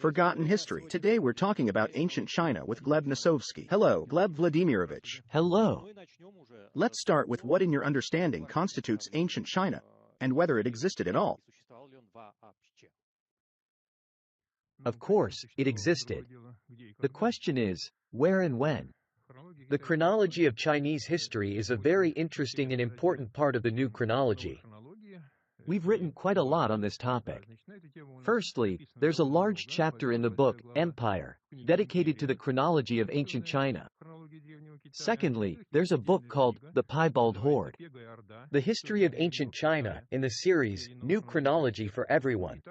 Forgotten History. Today we're talking about ancient China with Gleb Nosovsky. Hello, Gleb Vladimirovich. Hello. Let's start with what in your understanding constitutes ancient China, and whether it existed at all. Of course, it existed. The question is, where and when? The chronology of Chinese history is a very interesting and important part of the new chronology. We've written quite a lot on this topic. Firstly, there's a large chapter in the book, Empire, dedicated to the chronology of ancient China. Secondly, there's a book called The Piebald Horde, the history of ancient China, in the series, New Chronology for Everyone.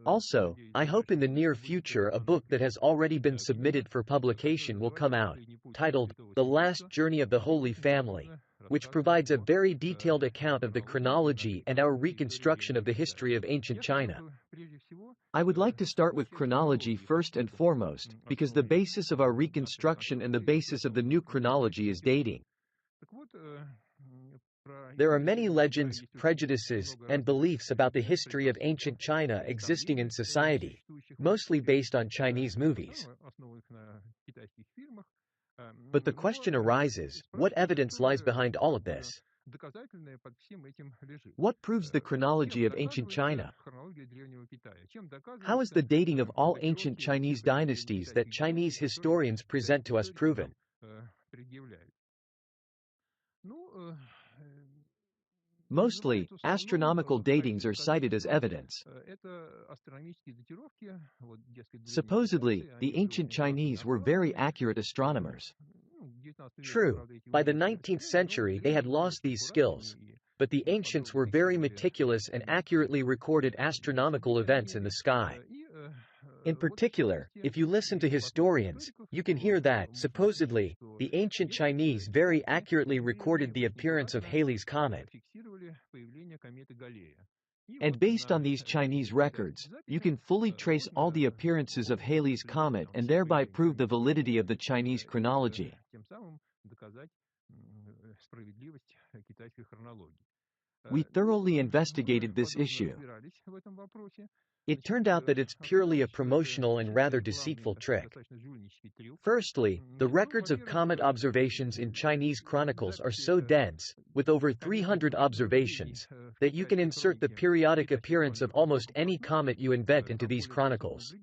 Also, I hope in the near future a book that has already been submitted for publication will come out, titled, The Last Journey of the Holy Family, which provides a very detailed account of the chronology and our reconstruction of the history of ancient China. I would like to start with chronology first and foremost, because the basis of our reconstruction and the basis of the new chronology is dating. There are many legends, prejudices, and beliefs about the history of ancient China existing in society, mostly based on Chinese movies. But the question arises, what evidence lies behind all of this? What proves the chronology of ancient China? How is the dating of all ancient Chinese dynasties that Chinese historians present to us proven? Mostly, astronomical datings are cited as evidence. Supposedly, the ancient Chinese were very accurate astronomers. True, by the 19th century they had lost these skills, but the ancients were very meticulous and accurately recorded astronomical events in the sky. In particular, if you listen to historians, you can hear that, supposedly, the ancient Chinese very accurately recorded the appearance of Halley's comet. And based on these Chinese records, you can fully trace all the appearances of Halley's comet and thereby prove the validity of the Chinese chronology. We thoroughly investigated this issue. It turned out that it's purely a promotional and rather deceitful trick. Firstly, the records of comet observations in Chinese chronicles are so dense, with over 300 observations, that you can insert the periodic appearance of almost any comet you invent into these chronicles.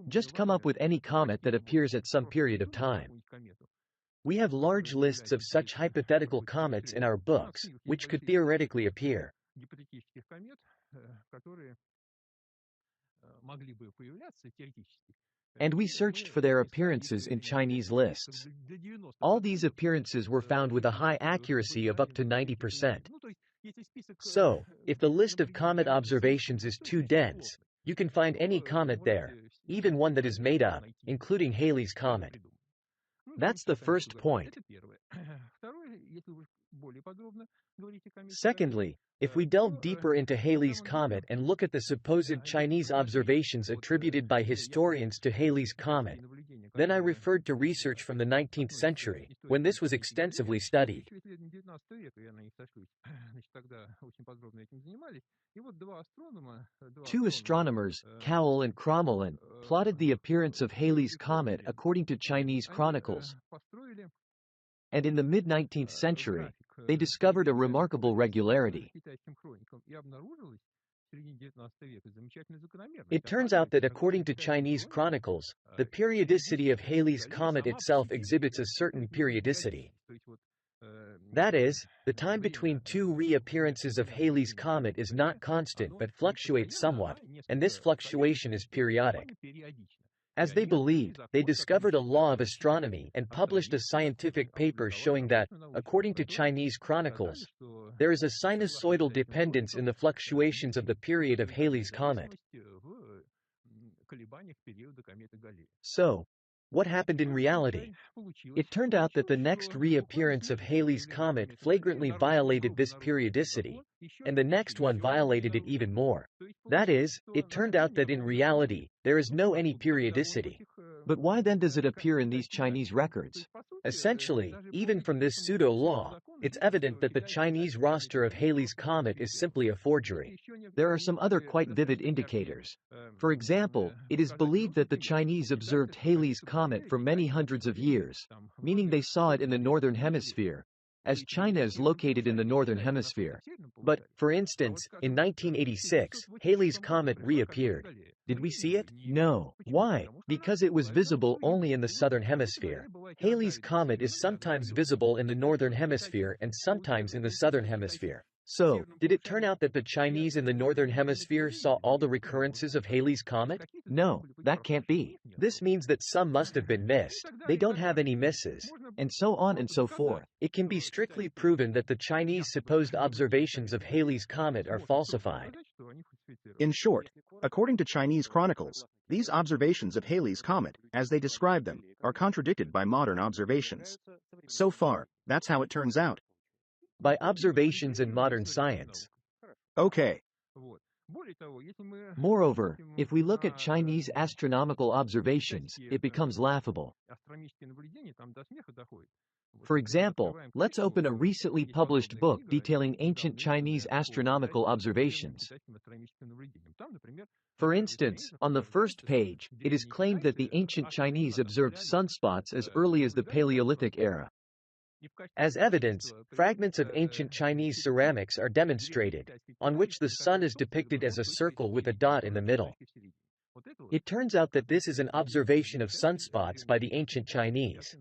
Just come up with any comet that appears at some period of time. We have large lists of such hypothetical comets in our books, which could theoretically appear. And we searched for their appearances in Chinese lists. All these appearances were found with a high accuracy of up to 90%. So, if the list of comet observations is too dense, you can find any comet there, even one that is made up, including Halley's comet. That's the first point. Secondly, if we delve deeper into Halley's comet and look at the supposed Chinese observations attributed by historians to Halley's comet, then I referred to research from the 19th century, when this was extensively studied. Two astronomers, Cowell and Crommelin, plotted the appearance of Halley's comet according to Chinese chronicles. And in the mid-19th century, they discovered a remarkable regularity. It turns out that according to Chinese chronicles, the periodicity of Halley's comet itself exhibits a certain periodicity. That is, the time between two reappearances of Halley's comet is not constant but fluctuates somewhat, and this fluctuation is periodic. As they believed, they discovered a law of astronomy and published a scientific paper showing that, according to Chinese chronicles, there is a sinusoidal dependence in the fluctuations of the period of Halley's comet. So, what happened in reality? It turned out that the next reappearance of Halley's comet flagrantly violated this periodicity, and the next one violated it even more. That is, it turned out that in reality, there is no any periodicity. But why then does it appear in these Chinese records? Essentially, even from this pseudo-law, It's evident that the Chinese roster of Halley's Comet is simply a forgery. There are some other quite vivid indicators. For example, it is believed that the Chinese observed Halley's Comet for many hundreds of years, meaning they saw it in the northern hemisphere, as China is located in the northern hemisphere. But, for instance, in 1986, Halley's Comet reappeared. Did we see it? No. Why? Because it was visible only in the southern hemisphere. Halley's Comet is sometimes visible in the northern hemisphere and sometimes in the southern hemisphere. So, did it turn out that the Chinese in the northern hemisphere saw all the recurrences of Halley's Comet? No, that can't be. This means that some must have been missed. They don't have any misses. And so on and so forth. It can be strictly proven that the Chinese supposed observations of Halley's Comet are falsified. In short, according to Chinese chronicles, these observations of Halley's Comet, as they describe them, are contradicted by modern observations. So far, that's how it turns out. By observations in modern science. Okay. Moreover, if we look at Chinese astronomical observations, it becomes laughable. For example, let's open a recently published book detailing ancient Chinese astronomical observations. For instance, on the first page, it is claimed that the ancient Chinese observed sunspots as early as the Paleolithic era. As evidence, fragments of ancient Chinese ceramics are demonstrated, on which the sun is depicted as a circle with a dot in the middle. It turns out that this is an observation of sunspots by the ancient Chinese.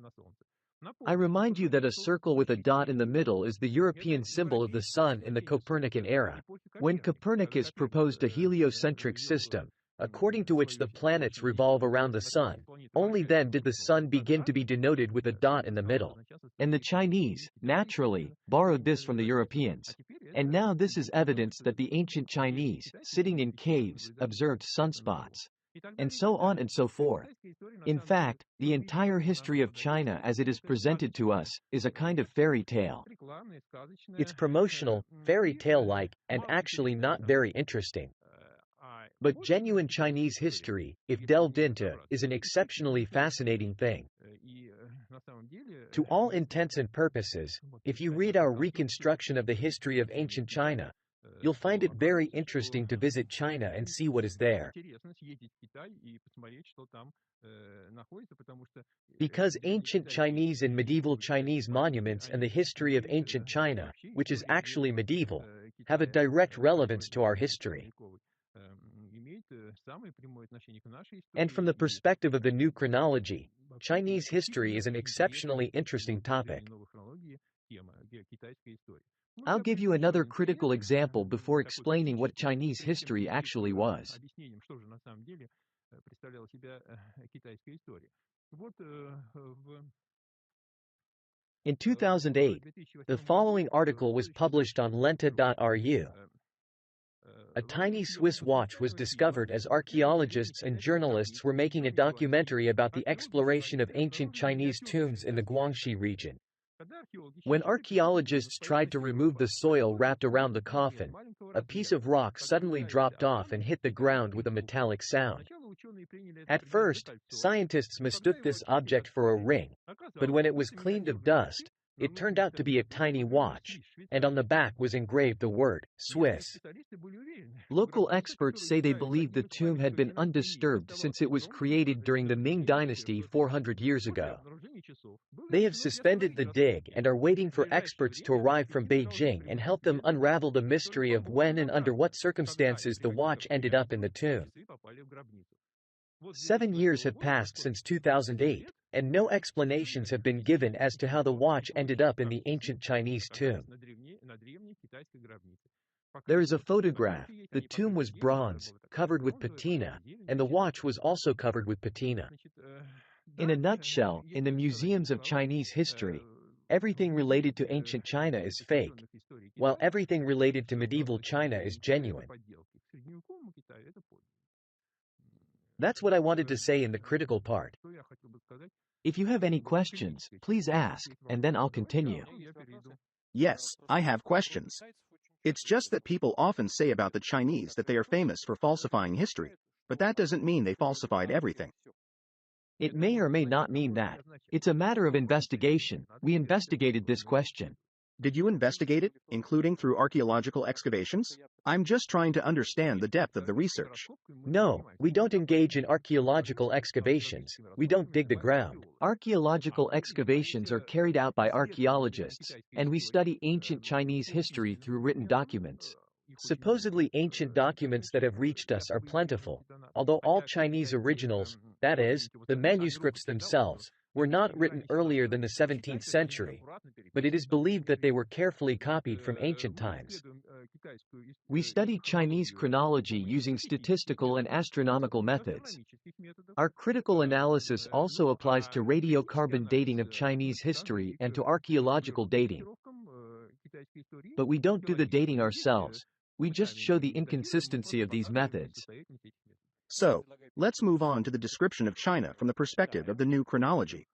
I remind you that a circle with a dot in the middle is the European symbol of the sun in the Copernican era. When Copernicus proposed a heliocentric system, according to which the planets revolve around the sun, only then did the sun begin to be denoted with a dot in the middle. And the Chinese, naturally, borrowed this from the Europeans. And now this is evidence that the ancient Chinese, sitting in caves, observed sunspots. And so on and so forth. In fact, the entire history of China as it is presented to us, is a kind of fairy tale. It's promotional, fairy tale-like, and actually not very interesting. But genuine Chinese history, if delved into, is an exceptionally fascinating thing. To all intents and purposes, if you read our reconstruction of the history of ancient China, you'll find it very interesting to visit China and see what is there. Because ancient Chinese and medieval Chinese monuments and the history of ancient China, which is actually medieval, have a direct relevance to our history. And from the perspective of the new chronology, Chinese history is an exceptionally interesting topic. I'll give you another critical example before explaining what Chinese history actually was. In 2008, the following article was published on lenta.ru. A tiny Swiss watch was discovered as archaeologists and journalists were making a documentary about the exploration of ancient Chinese tombs in the Guangxi region. When archaeologists tried to remove the soil wrapped around the coffin, a piece of rock suddenly dropped off and hit the ground with a metallic sound. At first, scientists mistook this object for a ring, but when it was cleaned of dust, it turned out to be a tiny watch, and on the back was engraved the word, Swiss. Local experts say they believe the tomb had been undisturbed since it was created during the Ming Dynasty 400 years ago. They have suspended the dig and are waiting for experts to arrive from Beijing and help them unravel the mystery of when and under what circumstances the watch ended up in the tomb. 7 years have passed since 2008, and no explanations have been given as to how the watch ended up in the ancient Chinese tomb. There is a photograph. The tomb was bronze, covered with patina, and the watch was also covered with patina. In a nutshell, in the museums of Chinese history, everything related to ancient China is fake, while everything related to medieval China is genuine. That's what I wanted to say in the critical part. If you have any questions, please ask, and then I'll continue. Yes, I have questions. It's just that people often say about the Chinese that they are famous for falsifying history, but that doesn't mean they falsified everything. It may or may not mean that. It's a matter of investigation. We investigated this question. Did you investigate it, including through archaeological excavations? I'm just trying to understand the depth of the research. No, we don't engage in archaeological excavations. We don't dig the ground. Archaeological excavations are carried out by archaeologists, and we study ancient Chinese history through written documents. Supposedly ancient documents that have reached us are plentiful, although all Chinese originals, that is, the manuscripts themselves, were not written earlier than the 17th century, but it is believed that they were carefully copied from ancient times. We study Chinese chronology using statistical and astronomical methods. Our critical analysis also applies to radiocarbon dating of Chinese history and to archaeological dating. But we don't do the dating ourselves, we just show the inconsistency of these methods. So, let's move on to the description of China from the perspective of the new chronology.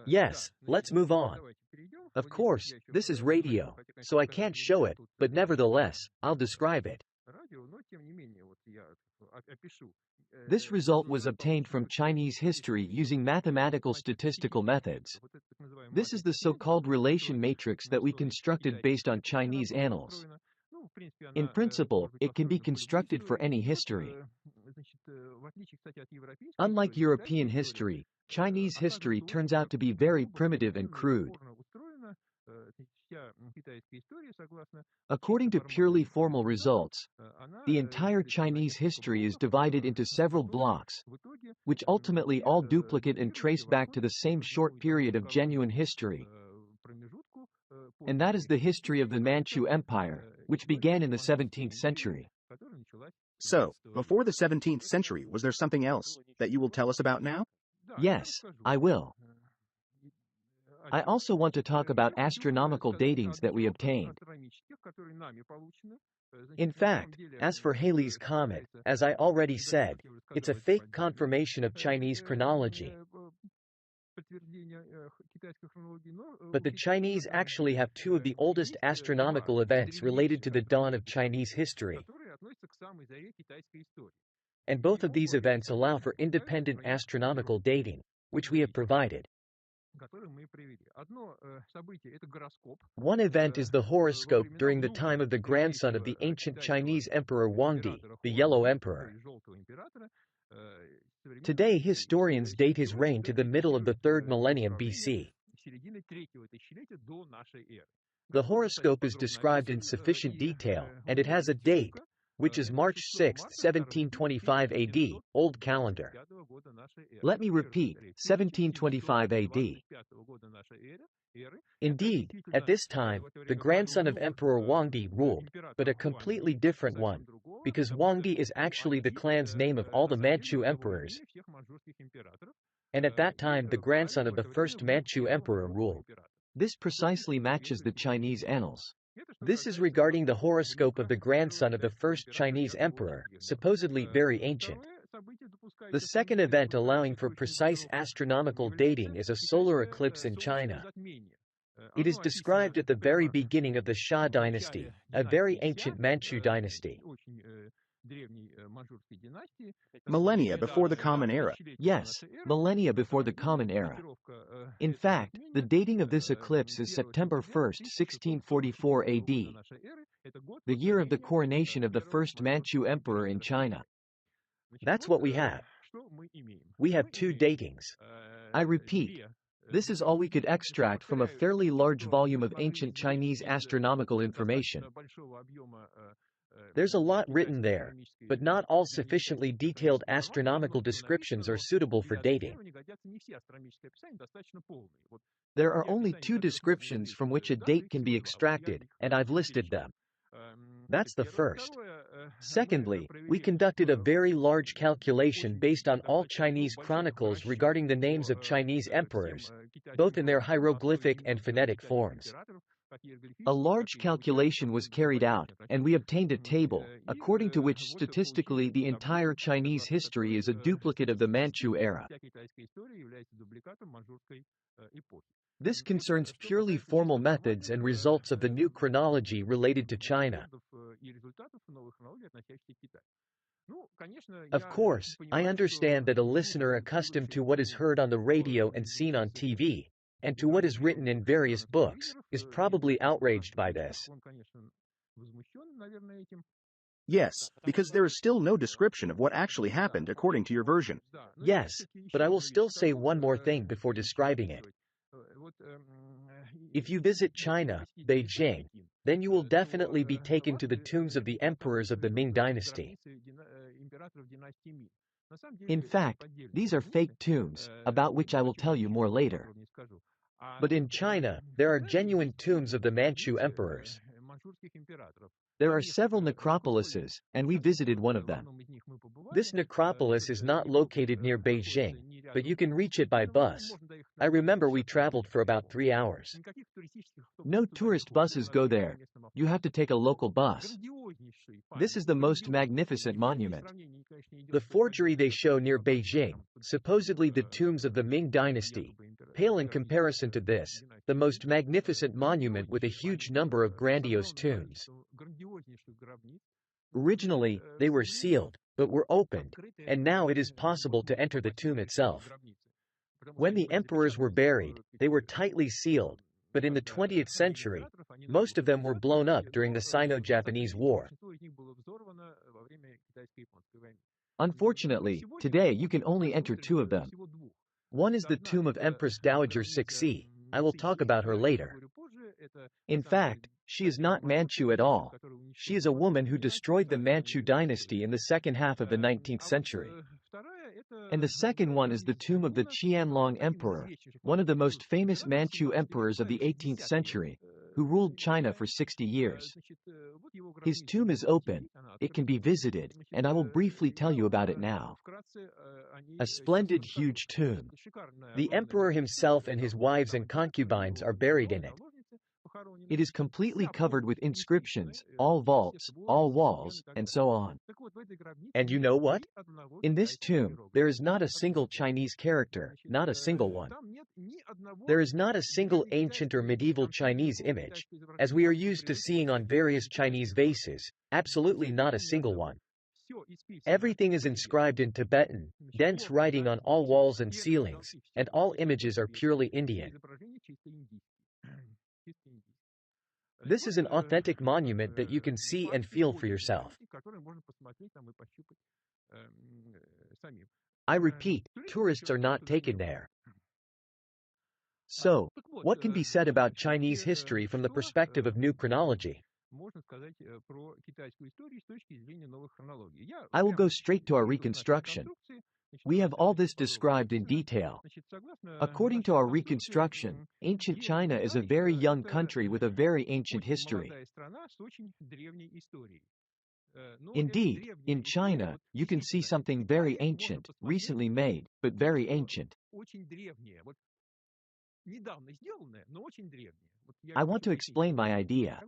Yes, let's move on. Of course, this is radio, so I can't show it, but nevertheless, I'll describe it. This result was obtained from Chinese history using mathematical statistical methods. This is the so-called relation matrix that we constructed based on Chinese annals. In principle, it can be constructed for any history. Unlike European history, Chinese history turns out to be very primitive and crude. According to purely formal results, the entire Chinese history is divided into several blocks, which ultimately all duplicate and trace back to the same short period of genuine history. And that is the history of the Manchu Empire, which began in the 17th century. So, before the 17th century, was there something else that you will tell us about now? Yes, I will. I also want to talk about astronomical datings that we obtained. In fact, as for Halley's comet, as I already said, it's a fake confirmation of Chinese chronology. But the Chinese actually have two of the oldest astronomical events related to the dawn of Chinese history. And both of these events allow for independent astronomical dating, which we have provided. One event is the horoscope during the time of the grandson of the ancient Chinese emperor Huangdi, the Yellow Emperor. Today historians date his reign to the middle of the 3rd millennium BC. The horoscope is described in sufficient detail, and it has a date, which is March 6, 1725 AD, Old Calendar. Let me repeat, 1725 AD. Indeed, at this time, the grandson of Emperor Huangdi ruled, but a completely different one, because Huangdi is actually the clan's name of all the Manchu emperors. And at that time the grandson of the first Manchu emperor ruled. This precisely matches the Chinese annals. This is regarding the horoscope of the grandson of the first Chinese emperor, supposedly very ancient. The second event allowing for precise astronomical dating is a solar eclipse in China. It is described at the very beginning of the Xia dynasty, a very ancient Manchu dynasty. Millennia before the Common Era. Yes, millennia before the Common Era. In fact, the dating of this eclipse is September 1, 1644 AD, the year of the coronation of the first Manchu emperor in China. That's what we have. We have two datings. I repeat, this is all we could extract from a fairly large volume of ancient Chinese astronomical information. There's a lot written there, but not all sufficiently detailed astronomical descriptions are suitable for dating. There are only two descriptions from which a date can be extracted, and I've listed them. That's the first. Secondly, we conducted a very large calculation based on all Chinese chronicles regarding the names of Chinese emperors, both in their hieroglyphic and phonetic forms. A large calculation was carried out, and we obtained a table, according to which statistically the entire Chinese history is a duplicate of the Manchu era. This concerns purely formal methods and results of the new chronology related to China. Of course, I understand that a listener accustomed to what is heard on the radio and seen on TV and to what is written in various books, is probably outraged by this. Yes, because there is still no description of what actually happened according to your version. Yes, but I will still say one more thing before describing it. If you visit China, Beijing, then you will definitely be taken to the tombs of the emperors of the Ming dynasty. In fact, these are fake tombs, about which I will tell you more later. But in China, there are genuine tombs of the Manchu emperors. There are several necropolises, and we visited one of them. This necropolis is not located near Beijing, but you can reach it by bus. I remember we traveled for about 3 hours. No tourist buses go there. You have to take a local bus. This is the most magnificent monument. The forgery they show near Beijing, supposedly the tombs of the Ming dynasty, pale in comparison to this, the most magnificent monument with a huge number of grandiose tombs. Originally, they were sealed, but were opened, and now it is possible to enter the tomb itself. When the emperors were buried, they were tightly sealed, but in the 20th century, most of them were blown up during the Sino-Japanese War. Unfortunately, today you can only enter 2 of them. One is the tomb of Empress Dowager Cixi. I will talk about her later. In fact, she is not Manchu at all. She is a woman who destroyed the Manchu dynasty in the second half of the 19th century. And the second one is the tomb of the Qianlong Emperor, one of the most famous Manchu emperors of the 18th century, who ruled China for 60 years. His tomb is open, it can be visited, and I will briefly tell you about it now. A splendid huge tomb. The emperor himself and his wives and concubines are buried in it. It is completely covered with inscriptions, all vaults, all walls, and so on. And you know what? In this tomb, there is not a single Chinese character, not a single one. There is not a single ancient or medieval Chinese image, as we are used to seeing on various Chinese vases, absolutely not a single one. Everything is inscribed in Tibetan, dense writing on all walls and ceilings, and all images are purely Indian. This is an authentic monument that you can see and feel for yourself. I repeat, tourists are not taken there. So, what can be said about Chinese history from the perspective of new chronology? I will go straight to our reconstruction. We have all this described in detail. According to our reconstruction, ancient China is a very young country with a very ancient history. Indeed, in China, you can see something very ancient, recently made, but very ancient. I want to explain my idea.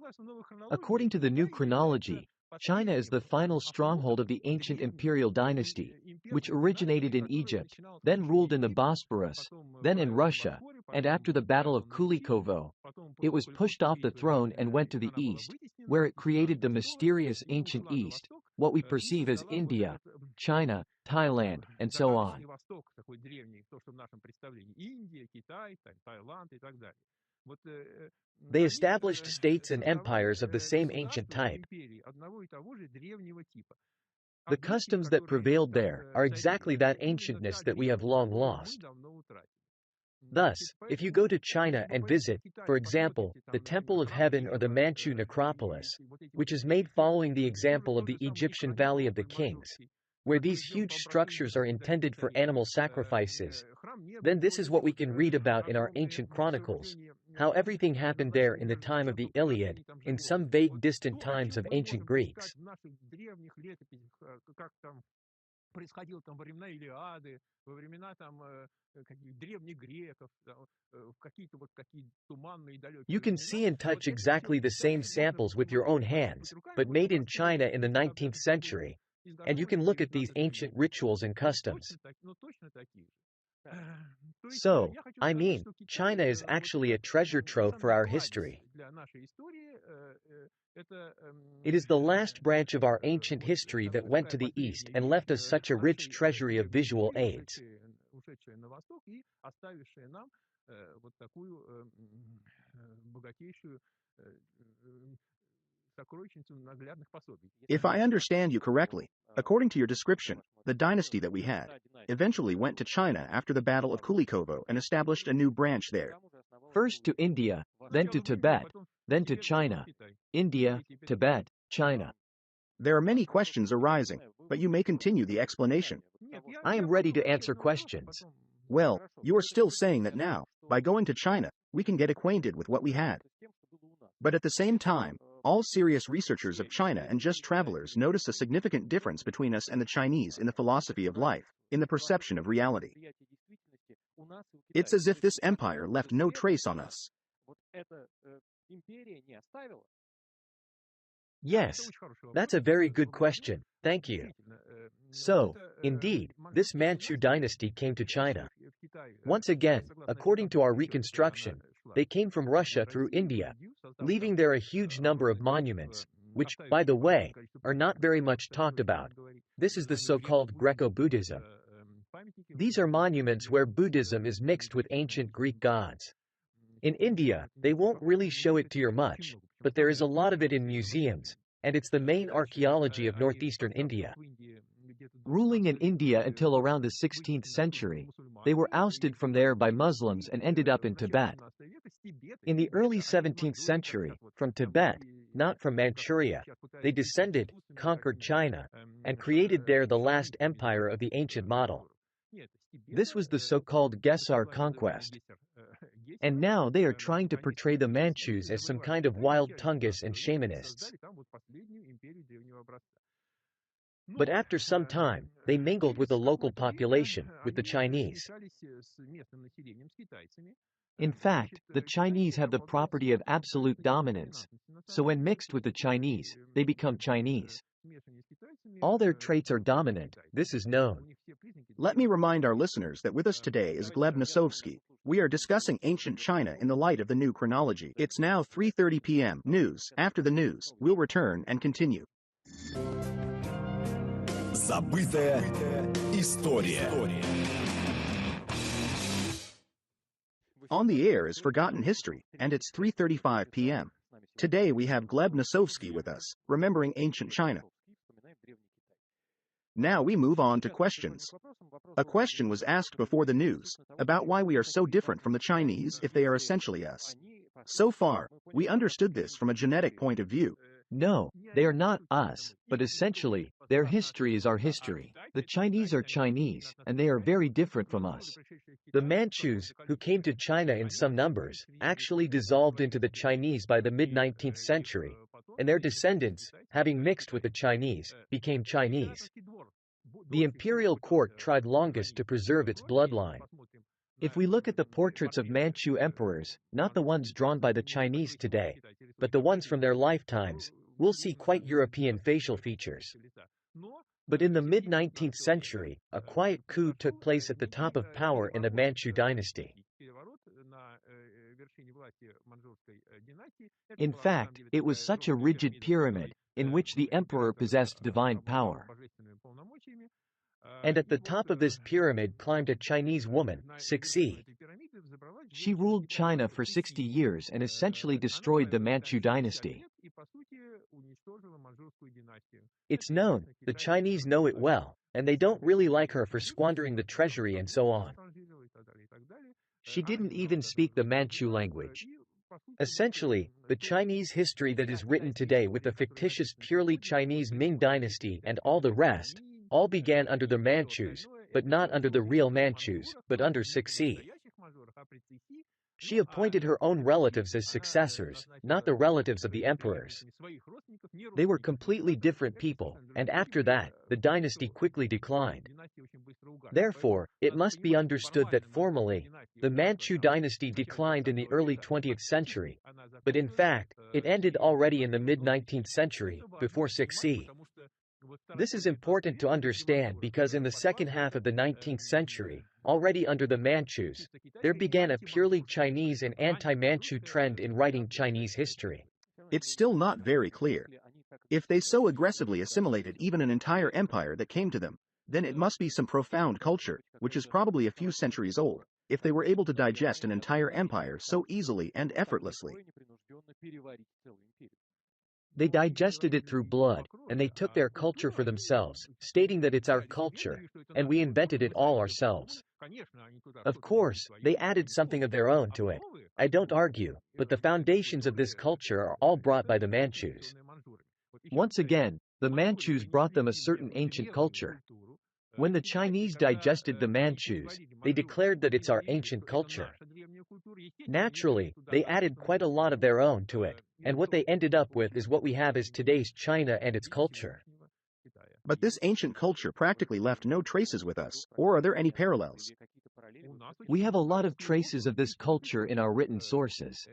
According to the new chronology, China is the final stronghold of the ancient imperial dynasty, which originated in Egypt, then ruled in the Bosporus, then in Russia, and after the Battle of Kulikovo, it was pushed off the throne and went to the east, where it created the mysterious ancient East, what we perceive as India, China, Thailand, and so on. They established states and empires of the same ancient type. The customs that prevailed there are exactly that ancientness that we have long lost. Thus, if you go to China and visit, for example, the Temple of Heaven or the Manchu necropolis, which is made following the example of the Egyptian Valley of the Kings, where these huge structures are intended for animal sacrifices, then this is what we can read about in our ancient chronicles, how everything happened there in the time of the Iliad, in some vague distant times of ancient Greeks. You can see and touch exactly the same samples with your own hands, but made in China in the 19th century, and you can look at these ancient rituals and customs. So, I mean, China is actually a treasure trove for our history. It is the last branch of our ancient history that went to the east and left us such a rich treasury of visual aids. If I understand you correctly, according to your description, the dynasty that we had eventually went to China after the Battle of Kulikovo and established a new branch there. First to India, then to Tibet, then to China. India, Tibet, China. There are many questions arising, but you may continue the explanation. I am ready to answer questions. Well, you are still saying that now, by going to China, we can get acquainted with what we had. But at the same time, all serious researchers of China and just travelers notice a significant difference between us and the Chinese in the philosophy of life, in the perception of reality. It's as if this empire left no trace on us. Yes, that's a very good question. Thank you. So, indeed, this Manchu dynasty came to China. Once again, according to our reconstruction, they came from Russia through India, leaving there a huge number of monuments, which, by the way, are not very much talked about. This is the so-called Greco-Buddhism. These are monuments where Buddhism is mixed with ancient Greek gods. In India, they won't really show it to you much, but there is a lot of it in museums, and it's the main archaeology of northeastern India. Ruling in India until around the 16th century, they were ousted from there by Muslims and ended up in Tibet. In the early 17th century, from Tibet, not from Manchuria, they descended, conquered China, and created there the last empire of the ancient model. This was the so-called Gesar conquest. And now they are trying to portray the Manchus as some kind of wild Tungus and shamanists. But after some time, they mingled with the local population, with the Chinese. In fact, the Chinese have the property of absolute dominance. So when mixed with the Chinese, they become Chinese. All their traits are dominant, this is known. Let me remind our listeners that with us today is Gleb Nosovsky. We are discussing ancient China in the light of the new chronology. It's now 3:30 p.m. News. After the news, we'll return and continue. Забытая история. On the air is Forgotten History, and it's 3:35 p.m. Today we have Gleb Nosovsky with us, remembering ancient China. Now we move on to questions. A question was asked before the news about why we are so different from the Chinese if they are essentially us. So far, we understood this from a genetic point of view. No, they are not us, but essentially, their history is our history. The Chinese are Chinese, and they are very different from us. The Manchus, who came to China in some numbers, actually dissolved into the Chinese by the mid-19th century, and their descendants, having mixed with the Chinese, became Chinese. The imperial court tried longest to preserve its bloodline. If we look at the portraits of Manchu emperors, not the ones drawn by the Chinese today, but the ones from their lifetimes, we'll see quite European facial features. But in the mid-19th century, a quiet coup took place at the top of power in the Manchu dynasty. In fact, it was such a rigid pyramid, in which the emperor possessed divine power. And at the top of this pyramid climbed a Chinese woman, Cixi. She ruled China for 60 years and essentially destroyed the Manchu dynasty. It's known, the Chinese know it well, and they don't really like her for squandering the treasury and so on. She didn't even speak the Manchu language. Essentially, the Chinese history that is written today with the fictitious purely Chinese Ming dynasty and all the rest, all began under the Manchus, but not under the real Manchus, but under Cixi. She appointed her own relatives as successors, not the relatives of the emperors. They were completely different people, and after that, the dynasty quickly declined. Therefore, it must be understood that formally, the Manchu dynasty declined in the early 20th century, but in fact, it ended already in the mid-19th century, before Cixi. This is important to understand because in the second half of the 19th century, already under the Manchus, there began a purely Chinese and anti-Manchu trend in writing Chinese history. It's still not very clear. If they so aggressively assimilated even an entire empire that came to them, then it must be some profound culture, which is probably a few centuries old. if they were able to digest an entire empire so easily and effortlessly. They digested it through blood, and they took their culture for themselves, stating that it's our culture, and we invented it all ourselves. Of course, they added something of their own to it. I don't argue, but the foundations of this culture are all brought by the Manchus. Once again, the Manchus brought them a certain ancient culture. When the Chinese digested the Manchus, they declared that it's our ancient culture. Naturally, they added quite a lot of their own to it, and what they ended up with is what we have as today's China and its culture. But this ancient culture practically left no traces with us, or are there any parallels? We have a lot of traces of this culture in our written sources.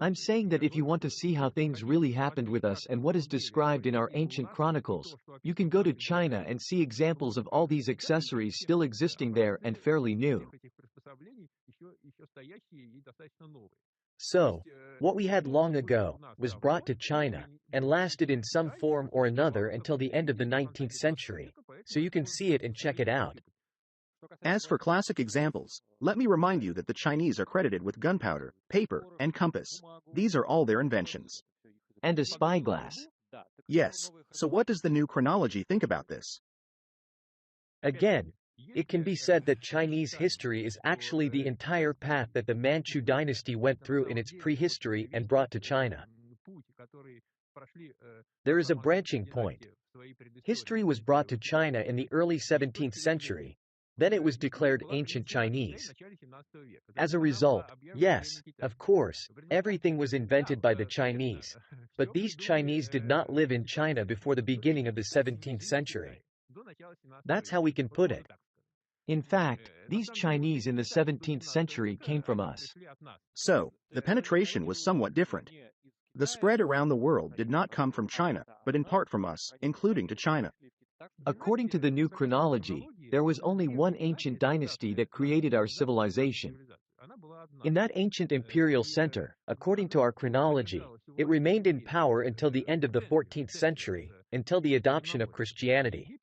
I'm saying that if you want to see how things really happened with us and what is described in our ancient chronicles, you can go to China and see examples of all these accessories still existing there and fairly new. So, what we had long ago was brought to China and lasted in some form or another until the end of the 19th century, so you can see it and check it out. As for classic examples, let me remind you that the Chinese are credited with gunpowder, paper, and compass. These are all their inventions. And a spyglass. Yes, so what does the new chronology think about this? Again, it can be said that Chinese history is actually the entire path that the Manchu dynasty went through in its prehistory and brought to China. There is a branching point. History was brought to China in the early 17th century. Then it was declared ancient Chinese. As a result, yes, of course, everything was invented by the Chinese. But these Chinese did not live in China before the beginning of the 17th century. That's how we can put it. In fact, these Chinese in the 17th century came from us. So, the penetration was somewhat different. The spread around the world did not come from China, but in part from us, including to China. According to the new chronology, there was only one ancient dynasty that created our civilization. In that ancient imperial center, according to our chronology, it remained in power until the end of the 14th century, until the adoption of Christianity.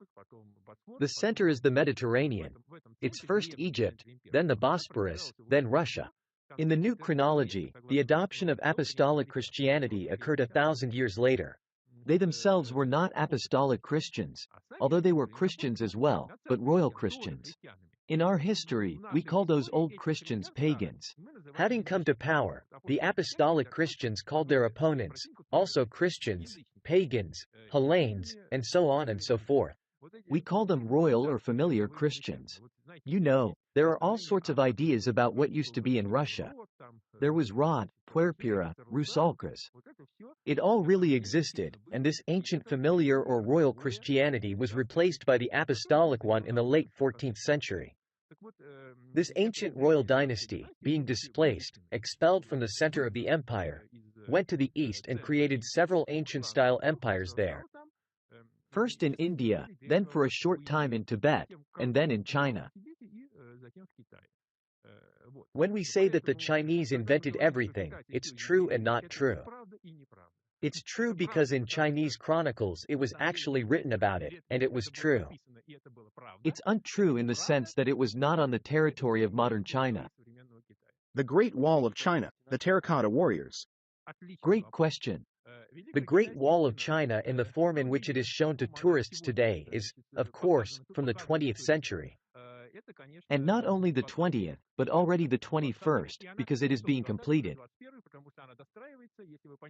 The center is the Mediterranean. It's first Egypt, then the Bosporus, then Russia. In the new chronology, the adoption of apostolic Christianity occurred 1,000 years later. They themselves were not apostolic Christians, although they were Christians as well, but royal Christians. In our history, we call those old Christians pagans. Having come to power, the apostolic Christians called their opponents also Christians, pagans, Hellenes, and so on and so forth. We call them royal or familiar Christians. You know, there are all sorts of ideas about what used to be in Russia. There was Rod, Puerpira, Rusalkas. It all really existed, and this ancient familiar or royal Christianity was replaced by the apostolic one in the late 14th century. This ancient royal dynasty, being displaced, expelled from the center of the empire, went to the east and created several ancient-style empires there. First in India, then for a short time in Tibet, and then in China. When we say that the Chinese invented everything, it's true and not true. It's true because in Chinese chronicles it was actually written about it, and it was true. It's untrue in the sense that it was not on the territory of modern China. The Great Wall of China, the Terracotta warriors. Great question. The Great Wall of China in the form in which it is shown to tourists today is, of course, from the 20th century. And not only the 20th, but already the 21st, because it is being completed.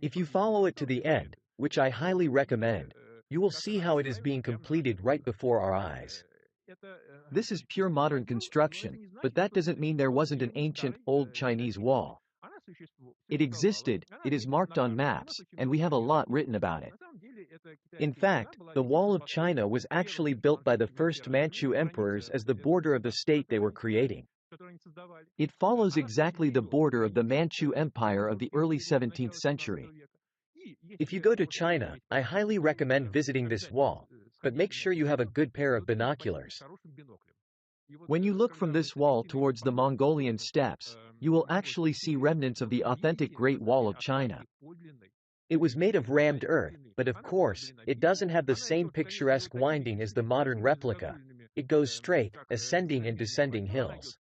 If you follow it to the end, which I highly recommend, you will see how it is being completed right before our eyes. This is pure modern construction, but that doesn't mean there wasn't an ancient, old Chinese wall. It existed, it is marked on maps, and we have a lot written about it. In fact, the Wall of China was actually built by the first Manchu emperors as the border of the state they were creating. It follows exactly the border of the Manchu Empire of the early 17th century. If you go to China, I highly recommend visiting this wall, but make sure you have a good pair of binoculars. When you look from this wall towards the Mongolian steppes, you will actually see remnants of the authentic Great Wall of China. It was made of rammed earth, but of course, it doesn't have the same picturesque winding as the modern replica. It goes straight, ascending and descending hills.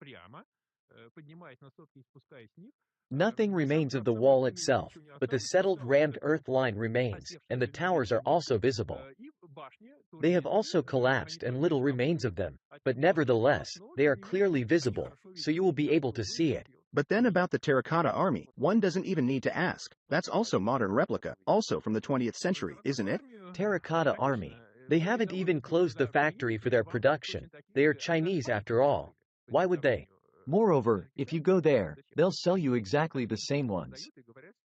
Nothing remains of the wall itself, but the settled rammed earth line remains, and the towers are also visible. They have also collapsed and little remains of them, but nevertheless, they are clearly visible, so you will be able to see it. But then about the Terracotta Army, one doesn't even need to ask. That's also modern replica, also from the 20th century, isn't it? Terracotta Army. They haven't even closed the factory for their production. They are Chinese after all. Why would they? Moreover, if you go there, they'll sell you exactly the same ones.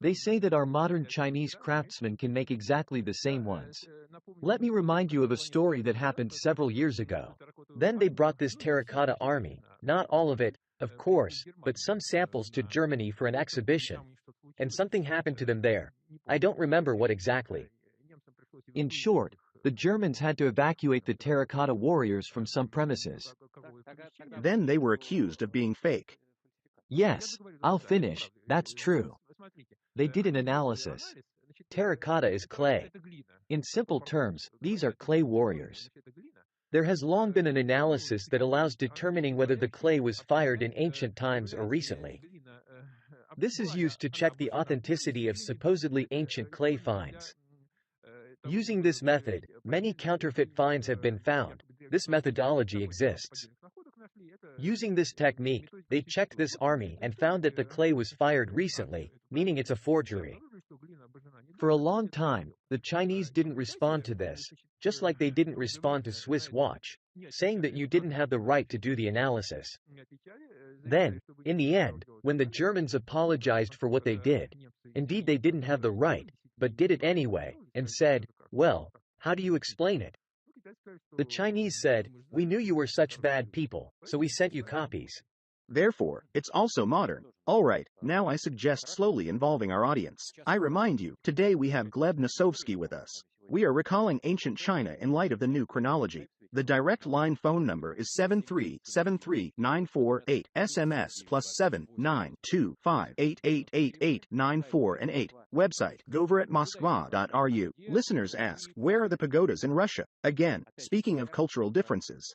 They say that our modern Chinese craftsmen can make exactly the same ones. Let me remind you of a story that happened several years ago. Then they brought this Terracotta Army, not all of it, of course, but some samples to Germany for an exhibition. And something happened to them there. I don't remember what exactly. In short, the Germans had to evacuate the terracotta warriors from some premises. Then they were accused of being fake. Yes, I'll finish, that's true. They did an analysis. Terracotta is clay. In simple terms, these are clay warriors. There has long been an analysis that allows determining whether the clay was fired in ancient times or recently. This is used to check the authenticity of supposedly ancient clay finds. Using this method, many counterfeit finds have been found. This methodology exists. Using this technique, they checked this army and found that the clay was fired recently, meaning it's a forgery. For a long time, the Chinese didn't respond to this, just like they didn't respond to Swiss watch, saying that you didn't have the right to do the analysis. Then, in the end, when the Germans apologized for what they did, indeed they didn't have the right, but did it anyway, and said, well, how do you explain it? The Chinese said, we knew you were such bad people, so we sent you copies. Therefore, it's also modern. All right, now I suggest slowly involving our audience. I remind you, today we have Gleb Nosovsky with us. We are recalling ancient China in light of the new chronology. The direct line phone number is 7373948, SMS +7 925888894 and 8. Website, goveretmoskva.ru. Listeners ask, where are the pagodas in Russia? Again, speaking of cultural differences.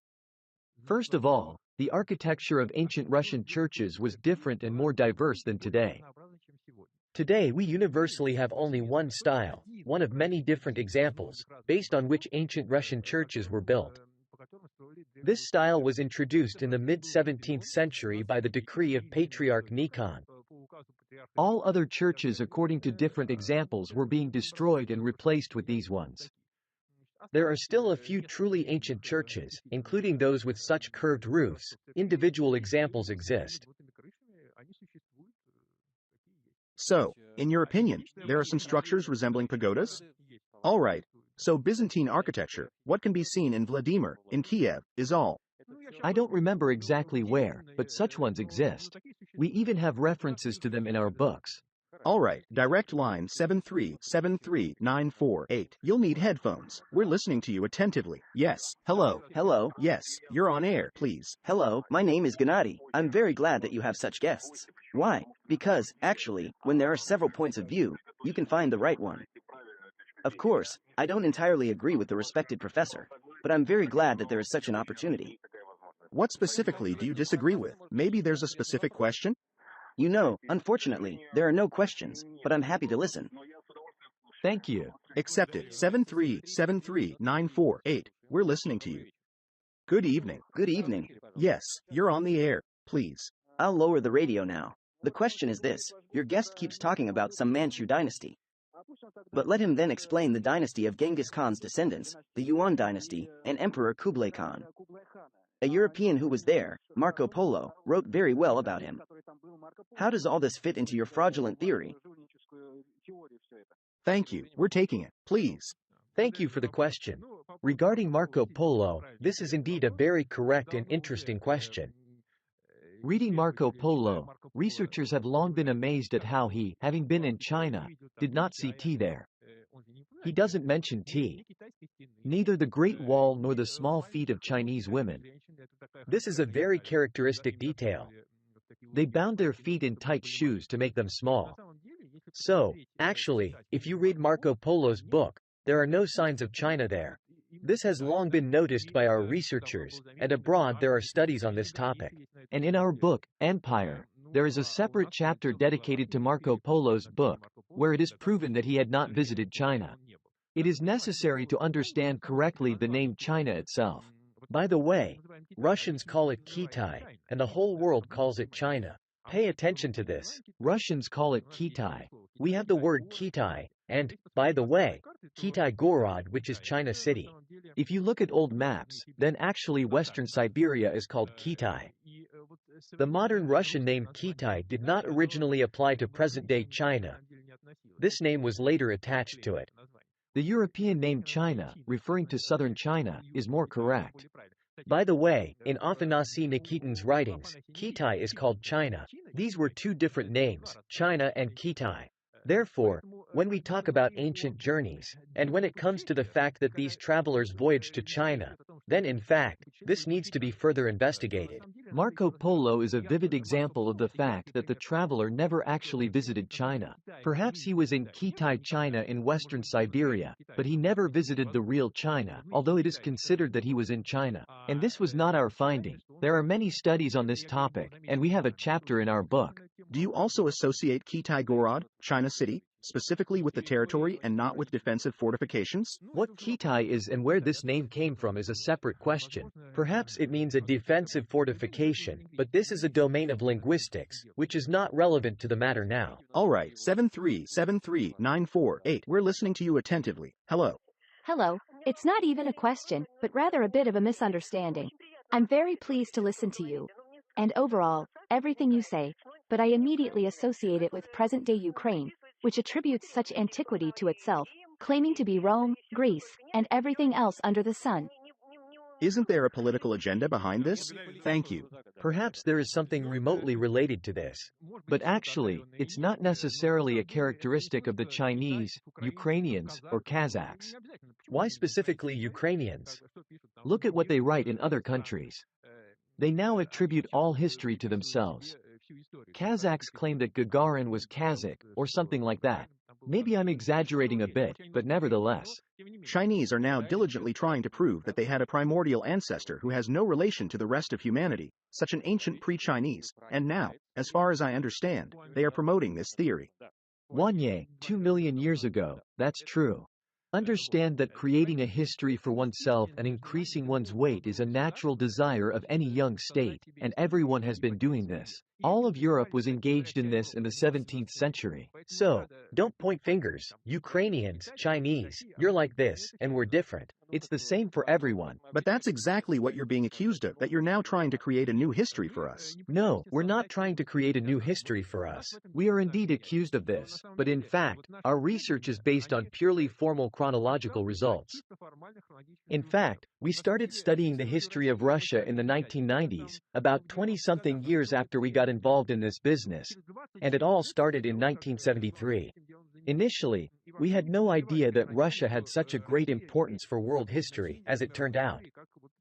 First of all, the architecture of ancient Russian churches was different and more diverse than today. Today we universally have only one style, one of many different examples, based on which ancient Russian churches were built. This style was introduced in the mid-17th century by the decree of Patriarch Nikon. All other churches according to different examples were being destroyed and replaced with these ones. There are still a few truly ancient churches, including those with such curved roofs. Individual examples exist. So, in your opinion, there are some structures resembling pagodas? All right. So Byzantine architecture, what can be seen in Vladimir, in Kiev, is all. I don't remember exactly where, but such ones exist. We even have references to them in our books. All right, direct line 7373948. You'll need headphones. We're listening to you attentively. Yes. Hello. Hello. Yes, you're on air, please. Hello, my name is Gennady. I'm very glad that you have such guests. Why? Because, actually, when there are several points of view, you can find the right one. Of course, I don't entirely agree with the respected professor, but I'm very glad that there is such an opportunity. What specifically do you disagree with? Maybe there's a specific question? You know, unfortunately, there are no questions, but I'm happy to listen. Thank you. Accepted. 7373948. We're listening to you. Good evening. Good evening. Yes, you're on the air, please. I'll lower the radio now. The question is this: your guest keeps talking about some Manchu dynasty. But let him then explain the dynasty of Genghis Khan's descendants, the Yuan dynasty, and Emperor Kublai Khan. A European who was there, Marco Polo, wrote very well about him. How does all this fit into your fraudulent theory? Thank you, we're taking it, please. Thank you for the question. Regarding Marco Polo, this is indeed a very correct and interesting question. Reading Marco Polo, researchers have long been amazed at how he, having been in China, did not see tea there. He doesn't mention tea. Neither the Great Wall nor the small feet of Chinese women. This is a very characteristic detail. They bound their feet in tight shoes to make them small. So, actually, if you read Marco Polo's book, there are no signs of China there. This has long been noticed by our researchers, and abroad there are studies on this topic. And in our book, Empire, there is a separate chapter dedicated to Marco Polo's book, where it is proven that he had not visited China. It is necessary to understand correctly the name China itself. By the way, Russians call it Kitai, and the whole world calls it China. Pay attention to this. Russians call it Kitai. We have the word Kitai, and, by the way, Kitai Gorod, which is China City. If you look at old maps, then actually Western Siberia is called Kitai. The modern Russian name Kitai did not originally apply to present-day China. This name was later attached to it. The European name China, referring to southern China, is more correct. By the way, in Afanasy Nikitin's writings, Kitai is called China. These were two different names, China and Kitai. Therefore, when we talk about ancient journeys, and when it comes to the fact that these travelers voyaged to China, then in fact, this needs to be further investigated. Marco Polo is a vivid example of the fact that the traveler never actually visited China. Perhaps he was in Kitai, China in western Siberia, but he never visited the real China, although it is considered that he was in China. And this was not our finding. There are many studies on this topic, and we have a chapter in our book. Do you also associate Kitai Gorod, China City, specifically with the territory and not with defensive fortifications? What Kitai is and where this name came from is a separate question. Perhaps it means a defensive fortification, but this is a domain of linguistics, which is not relevant to the matter now. All right, 7373948. We're listening to you attentively. Hello. Hello. It's not even a question, but rather a bit of a misunderstanding. I'm very pleased to listen to you. And overall, everything you say, but I immediately associate it with present-day Ukraine, which attributes such antiquity to itself, claiming to be Rome, Greece, and everything else under the sun. Isn't there a political agenda behind this? Thank you. Perhaps there is something remotely related to this. But actually, it's not necessarily a characteristic of the Chinese, Ukrainians, or Kazakhs. Why specifically Ukrainians? Look at what they write in other countries. They now attribute all history to themselves. Kazakhs claim that Gagarin was Kazakh, or something like that. Maybe I'm exaggerating a bit, but nevertheless. Chinese are now diligently trying to prove that they had a primordial ancestor who has no relation to the rest of humanity, such an ancient pre-Chinese, and now, as far as I understand, they are promoting this theory. Wanye, 2 million years ago, that's true. Understand that creating a history for oneself and increasing one's weight is a natural desire of any young state, and everyone has been doing this. All of Europe was engaged in this in the 17th century. So, don't point fingers. Ukrainians, Chinese, you're like this, and we're different. It's the same for everyone. But that's exactly what you're being accused of, that you're now trying to create a new history for us. No, we're not trying to create a new history for us. We are indeed accused of this, but in fact, our research is based on purely formal chronological results. In fact, we started studying the history of Russia in the 1990s, about 20-something years after we got involved in this business, and it all started in 1973. Initially, we had no idea that Russia had such a great importance for world history, as it turned out.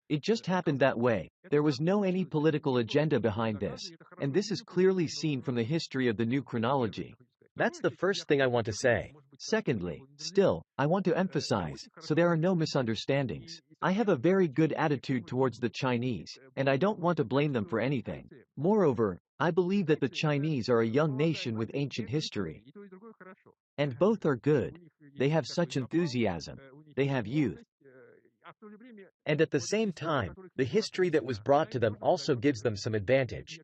It just happened that way. There was no any political agenda behind this, and this is clearly seen from the history of the new chronology. That's the first thing I want to say. Secondly, still, I want to emphasize, so there are no misunderstandings. I have a very good attitude towards the Chinese, and I don't want to blame them for anything. Moreover, I believe that the Chinese are a young nation with ancient history. And both are good. They have such enthusiasm. They have youth. And at the same time, the history that was brought to them also gives them some advantage.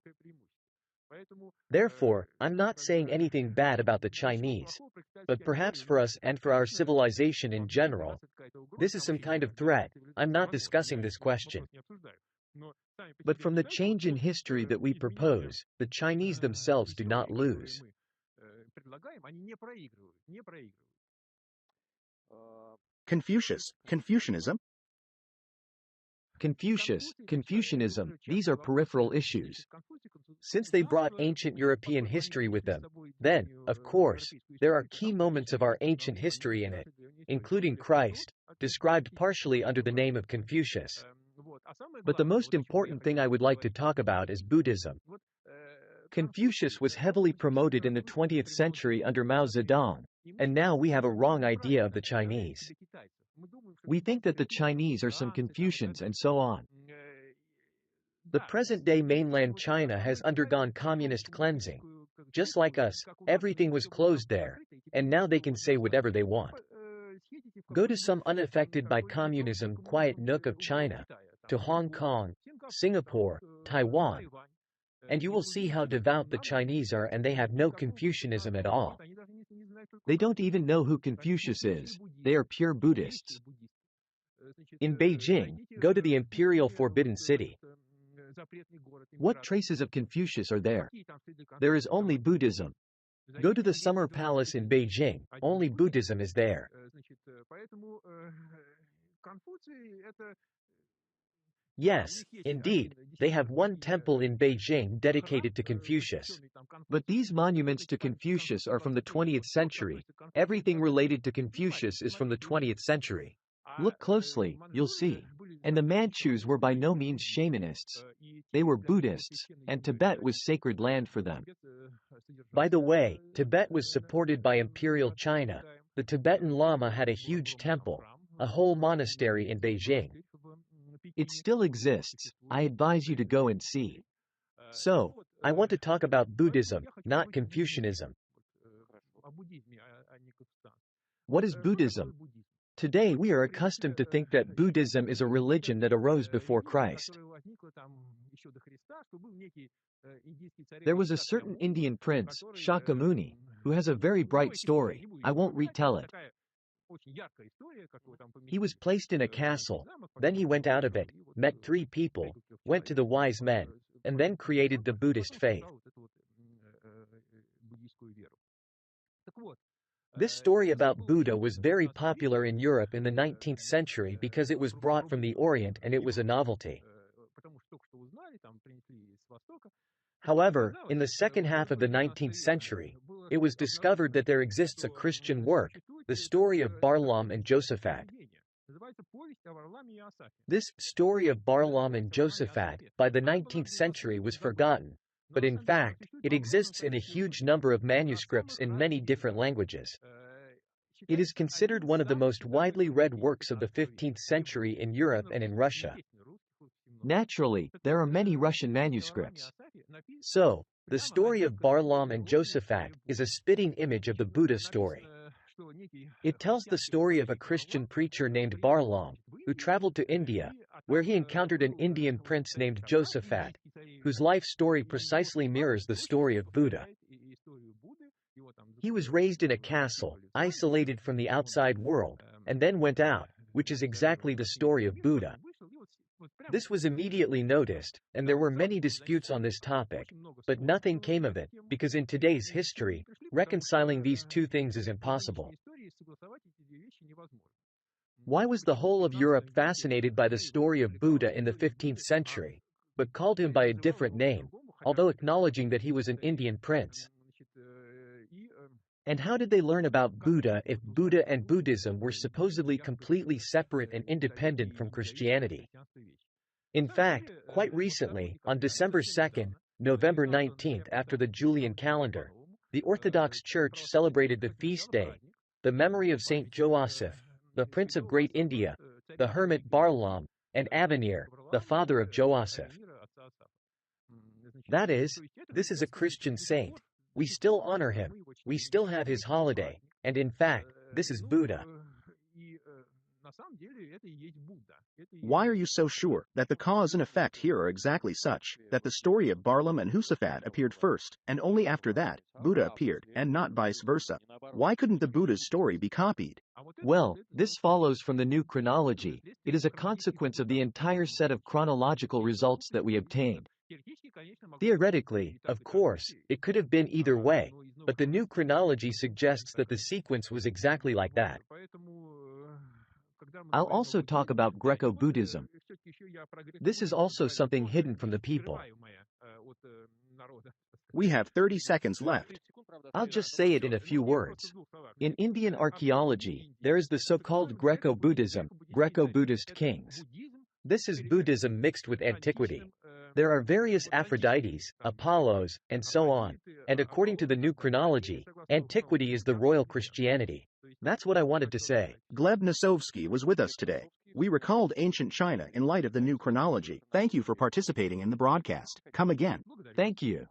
Therefore, I'm not saying anything bad about the Chinese, but perhaps for us and for our civilization in general, this is some kind of threat. I'm not discussing this question. But from the change in history that we propose, the Chinese themselves do not lose. Confucianism? Confucianism, these are peripheral issues. Since they brought ancient European history with them, then, of course, there are key moments of our ancient history in it, including Christ, described partially under the name of Confucius. But the most important thing I would like to talk about is Buddhism. Confucius was heavily promoted in the 20th century under Mao Zedong, and now we have a wrong idea of the Chinese. We think that the Chinese are some Confucians and so on. The present-day mainland China has undergone communist cleansing. Just like us, everything was closed there, and now they can say whatever they want. Go to some unaffected by communism quiet nook of China, to Hong Kong, Singapore, Taiwan, and you will see how devout the Chinese are, and they have no Confucianism at all. They don't even know who Confucius is. They are pure Buddhists. In Beijing, go to the Imperial Forbidden City. What traces of Confucius are there? There is only Buddhism. Go to the Summer Palace in Beijing, only Buddhism is there. Yes, indeed, they have one temple in Beijing dedicated to Confucius. But these monuments to Confucius are from the 20th century. Everything related to Confucius is from the 20th century. Look closely, you'll see. And the Manchus were by no means shamanists. They were Buddhists, and Tibet was sacred land for them. By the way, Tibet was supported by Imperial China. The Tibetan Lama had a huge temple, a whole monastery in Beijing. It still exists. I advise you to go and see. So, I want to talk about Buddhism, not Confucianism. What is Buddhism? Today we are accustomed to think that Buddhism is a religion that arose before Christ. There was a certain Indian prince, Shakyamuni, who has a very bright story. I won't retell it. He was placed in a castle, then he went out of it, met 3 people, went to the wise men, and then created the Buddhist faith. This story about Buddha was very popular in Europe in the 19th century because it was brought from the Orient and it was a novelty. However, in the second half of the 19th century, it was discovered that there exists a Christian work, the story of Barlaam and Josaphat. This story of Barlaam and Josaphat, by the 19th century was forgotten, but in fact, it exists in a huge number of manuscripts in many different languages. It is considered one of the most widely read works of the 15th century in Europe and in Russia. Naturally, there are many Russian manuscripts. So, the story of Barlaam and Josaphat is a spitting image of the Buddha story. It tells the story of a Christian preacher named Barlaam, who traveled to India, where he encountered an Indian prince named Josaphat, whose life story precisely mirrors the story of Buddha. He was raised in a castle, isolated from the outside world, and then went out, which is exactly the story of Buddha. This was immediately noticed, and there were many disputes on this topic, but nothing came of it, because in today's history, reconciling these two things is impossible. Why was the whole of Europe fascinated by the story of Buddha in the 15th century, but called him by a different name, although acknowledging that he was an Indian prince? And how did they learn about Buddha if Buddha and Buddhism were supposedly completely separate and independent from Christianity? In fact, quite recently, on December 2nd, November 19th after the Julian calendar, the Orthodox Church celebrated the feast day, the memory of Saint Joseph, the Prince of Great India, the hermit Barlaam, and Avenir, the father of Joseph. That is, this is a Christian saint. We still honor him, we still have his holiday, and in fact, this is Buddha. Why are you so sure that the cause and effect here are exactly such, that the story of Barlaam and Josaphat appeared first, and only after that, Buddha appeared, and not vice versa? Why couldn't the Buddha's story be copied? Well, this follows from the new chronology. It is a consequence of the entire set of chronological results that we obtained. Theoretically, of course, it could have been either way, but the new chronology suggests that the sequence was exactly like that. I'll also talk about Greco-Buddhism. This is also something hidden from the people. We have 30 seconds left. I'll just say it in a few words. In Indian archaeology, there is the so-called Greco-Buddhism, Greco-Buddhist kings. This is Buddhism mixed with antiquity. There are various Aphrodites, Apollos, and so on, and according to the new chronology, antiquity is the royal Christianity. That's what I wanted to say. Gleb Nasovsky was with us today. We recalled ancient China in light of the new chronology. Thank you for participating in the broadcast. Come again. Thank you.